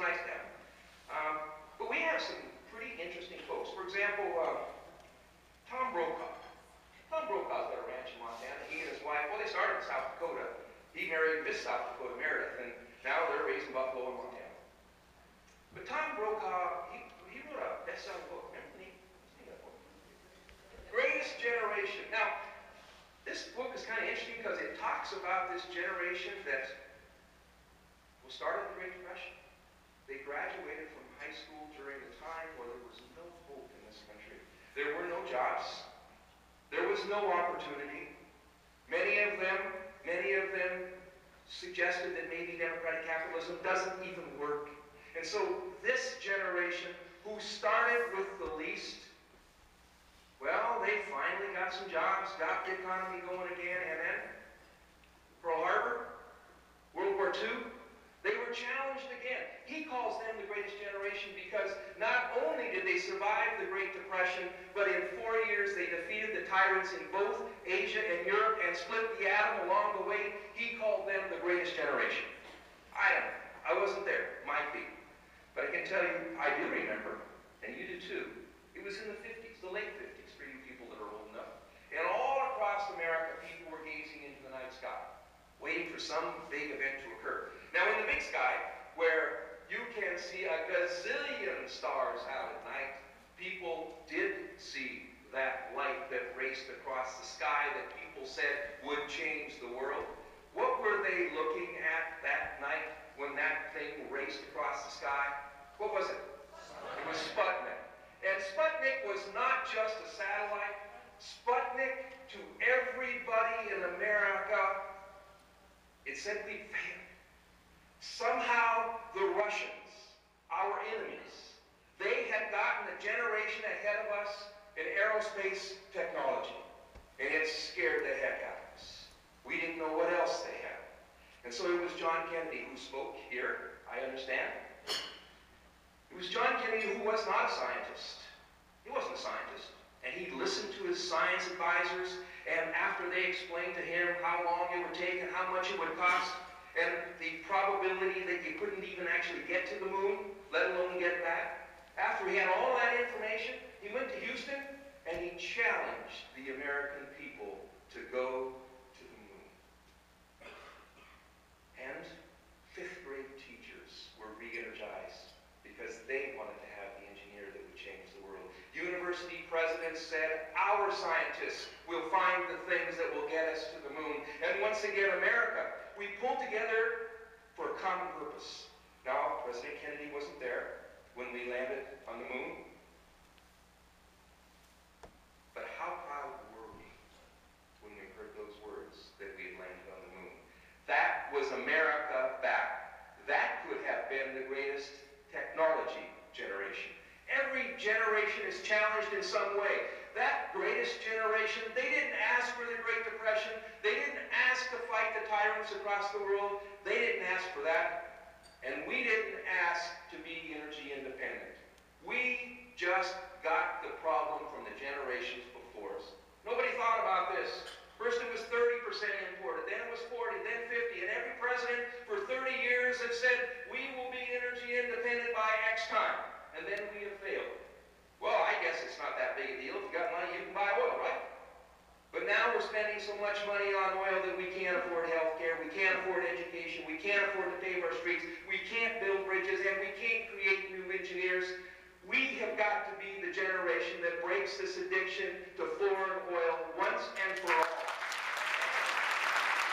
nice to have them. But we have some pretty interesting folks. For example, Tom Brokaw. Tom Brokaw's got a ranch in Montana. He and his wife, well, they started in South Dakota. He married Miss South Dakota, Meredith, and now they're raising buffalo in Montana. But Tom Brokaw, he wrote a best-selling book. Remember that book? Greatest Generation. Now, this book is kind of interesting because it talks about this generation that was started in the Great Depression. They graduated from high school during a time where there was no hope in this country. There were no jobs. There was no opportunity. Many of them suggested that maybe democratic capitalism doesn't even work. And so this generation, who started with the least, well, they finally got some jobs, got the economy going again, and then Pearl Harbor, World War II, they were challenged again. He calls them the greatest generation because not only did they survive the Great Depression, but in 4 years they defeated the tyrants in both Asia and Europe and split the atom along the way. He called them the greatest generation. I don't know. I wasn't there. Might be. But I can tell you, I do remember, and you do too, it was in the 50s, the late 50s, for you people that are old enough. And all across America, people were gazing into the night sky, waiting for some big event to occur. Now, in the big sky, where you can see a gazillion stars out at night, people did see that light that raced across the sky that people said would change the world. What were they looking at that night when that thing raced across the sky? What was it? It was Sputnik. And Sputnik was not just a satellite. Sputnik, to everybody in America, it simply failed. Somehow the Russians, our enemies, they had gotten a generation ahead of us in aerospace technology. And it scared the heck out of us. We didn't know what else they had. And so it was John Kennedy who spoke here, I understand. It was John Kennedy who was not a scientist. He wasn't a scientist. And he listened to his science advisors, and after they explained to him how long it would take and how much it would cost, and the probability that you couldn't even actually get to the moon, let alone get back, after he had all that information, he went to Houston and he challenged the American people to go to the moon. And fifth grade teachers were re-energized because they wanted to have the engineer that would change the world. University presidents said, our scientists will find the things that will get us to the moon. And once again, America, we pulled together for a common purpose. Now, President Kennedy wasn't there when we landed on the moon. But how proud were we when we heard those words that we had landed on the moon? That was America back. That could have been the greatest technology generation. Every generation is challenged in some way. That greatest generation, they didn't ask for the Great Depression. They didn't ask to fight the tyrants across the world. They didn't ask for that. And we didn't ask to be energy independent. We just got the problem from the generations before us. Nobody thought about this. First it was 30% imported, then it was 40, then 50, and every president for 30 years have said, we will be energy independent by X time, and then we have failed. Well, I guess it's not that big a deal. If you got money, you can buy oil, right? But now we're spending so much money on oil that we can't afford health care, we can't afford education, we can't afford to pave our streets, we can't build bridges, and we can't create new engineers. We have got to be the generation that breaks this addiction